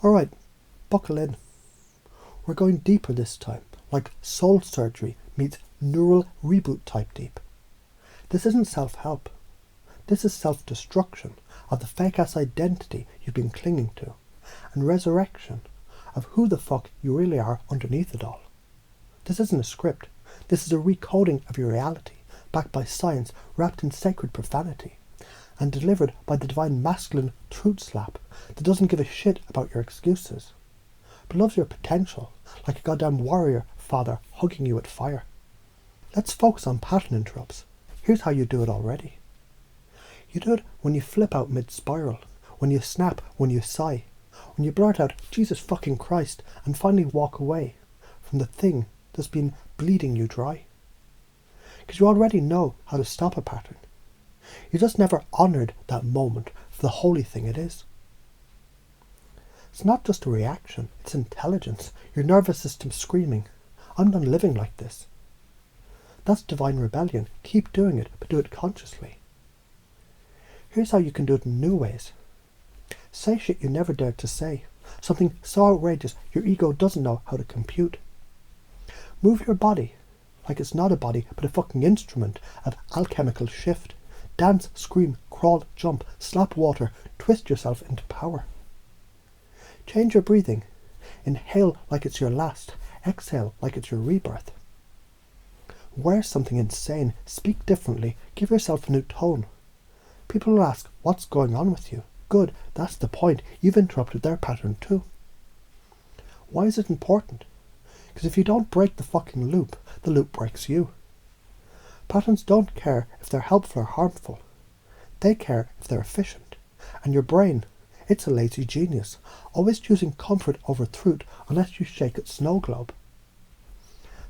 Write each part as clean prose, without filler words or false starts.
Alright, buckle in. We're going deeper this time, like soul surgery meets neural reboot type deep. This isn't self-help. This is self-destruction of the fake-ass identity you've been clinging to, and resurrection of who the fuck you really are underneath it all. This isn't a script. This is a recoding of your reality, backed by science wrapped in sacred profanity, and delivered by the divine masculine truth slap that doesn't give a shit about your excuses, but loves your potential like a goddamn warrior father hugging you with fire. Let's focus on pattern interrupts. Here's how you do it already. You do it when you flip out mid-spiral, when you snap, when you sigh, when you blurt out, Jesus fucking Christ, and finally walk away from the thing that's been bleeding you dry. Because you already know how to stop a pattern. You just never honoured that moment for the holy thing it is. It's not just a reaction, it's intelligence, your nervous system screaming, I'm done living like this. That's divine rebellion. Keep doing it, but do it consciously. Here's how you can do it in new ways. Say shit you never dared to say. Something so outrageous your ego doesn't know how to compute. Move your body like it's not a body but a fucking instrument of alchemical shift. Dance, scream, crawl, jump, slap water, twist yourself into power. Change your breathing. Inhale like it's your last. Exhale like it's your rebirth. Wear something insane. Speak differently. Give yourself a new tone. People will ask, what's going on with you? Good, that's the point. You've interrupted their pattern too. Why is it important? Because if you don't break the fucking loop, the loop breaks you. Patterns don't care if they're helpful or harmful. They care if they're efficient. And your brain, it's a lazy genius, always choosing comfort over truth unless you shake its snow globe.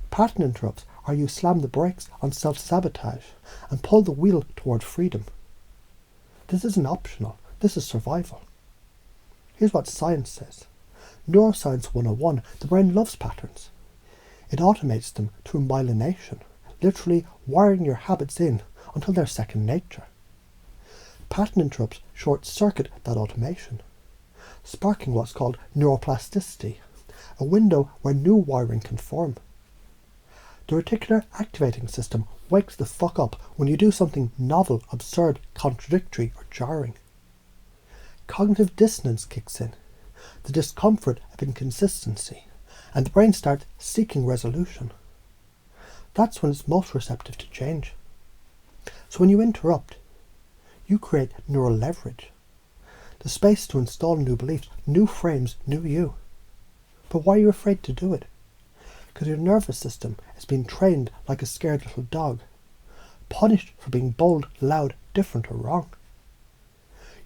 Pattern interrupts are you slam the brakes on self-sabotage and pull the wheel toward freedom. This isn't optional, this is survival. Here's what science says. Neuroscience 101, the brain loves patterns. It automates them through myelination, literally wiring your habits in until they're second nature. Pattern interrupts short-circuit that automation, sparking what's called neuroplasticity, a window where new wiring can form. The reticular activating system wakes the fuck up when you do something novel, absurd, contradictory, or jarring. Cognitive dissonance kicks in, the discomfort of inconsistency, and the brain starts seeking resolution. That's when it's most receptive to change. So when you interrupt, you create neural leverage, the space to install new beliefs, new frames, new you. But why are you afraid to do it? Because your nervous system is being trained like a scared little dog, punished for being bold, loud, different or wrong.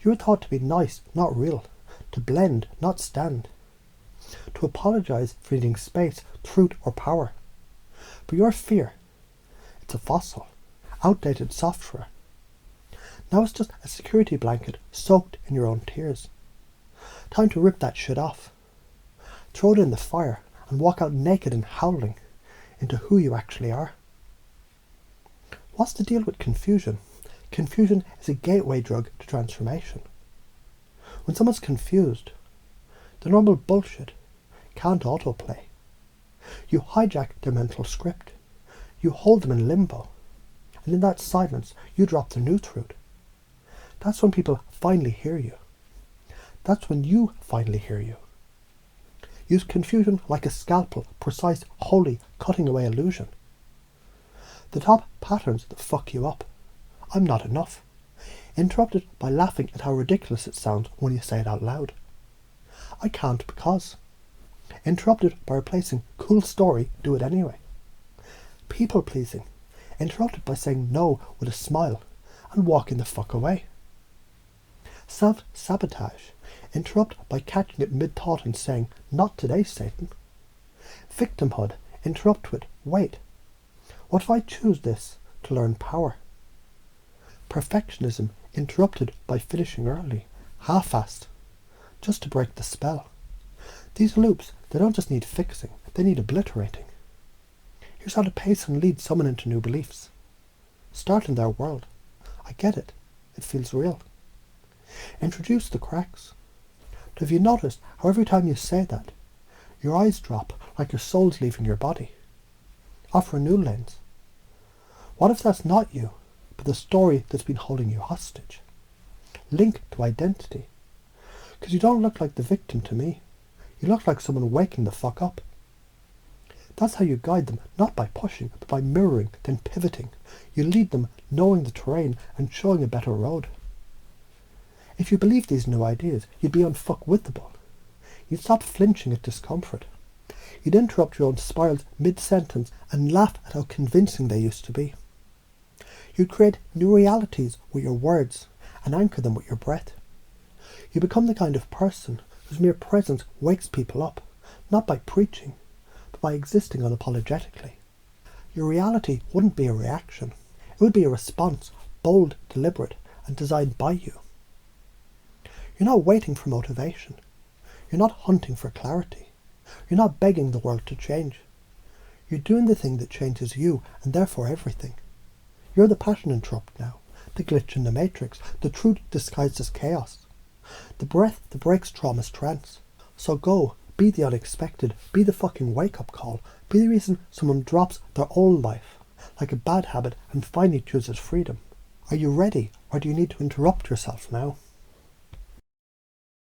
You were taught to be nice, not real, to blend, not stand, to apologise for needing space, truth or power. But your fear, it's a fossil, outdated software. Now it's just a security blanket soaked in your own tears. Time to rip that shit off. Throw it in the fire and walk out naked and howling into who you actually are. What's the deal with confusion? Confusion is a gateway drug to transformation. When someone's confused, the normal bullshit can't autoplay. You hijack their mental script. You hold them in limbo. And in that silence, you drop the new truth. That's when people finally hear you. That's when you finally hear you. Use confusion like a scalpel, precise, holy, cutting away illusion. The top patterns that fuck you up. I'm not enough. Interrupted by laughing at how ridiculous it sounds when you say it out loud. I can't because. Interrupted by replacing cool story, do it anyway. People pleasing. Interrupted by saying no with a smile and walking the fuck away. Self-sabotage. Interrupt by catching it mid-thought and saying, not today, Satan. Victimhood. Interrupt with, wait. What if I choose this to learn power? Perfectionism. Interrupted by finishing early, half-assed, just to break the spell. These loops, they don't just need fixing, they need obliterating. Here's how to pace and lead someone into new beliefs. Start in their world. I get it. It feels real. Introduce the cracks. But have you noticed how every time you say that, your eyes drop like your soul's leaving your body? Offer a new lens. What if that's not you, but the story that's been holding you hostage? Link to identity. Because you don't look like the victim to me. You look like someone waking the fuck up. That's how you guide them, not by pushing, but by mirroring, then pivoting. You lead them knowing the terrain and showing a better road. If you believed these new ideas, you'd be unfuckwithable. You'd stop flinching at discomfort. You'd interrupt your own spirals mid-sentence and laugh at how convincing they used to be. You'd create new realities with your words and anchor them with your breath. You become the kind of person whose mere presence wakes people up, not by preaching, but by existing unapologetically. Your reality wouldn't be a reaction. It would be a response, bold, deliberate, and designed by you. You're not waiting for motivation. You're not hunting for clarity. You're not begging the world to change. You're doing the thing that changes you, and therefore everything. You're the pattern interrupt now, the glitch in the matrix, the truth disguised as chaos, the breath that breaks trauma's trance. So go, be the unexpected, be the fucking wake-up call, be the reason someone drops their old life, like a bad habit, and finally chooses freedom. Are you ready, or do you need to interrupt yourself now?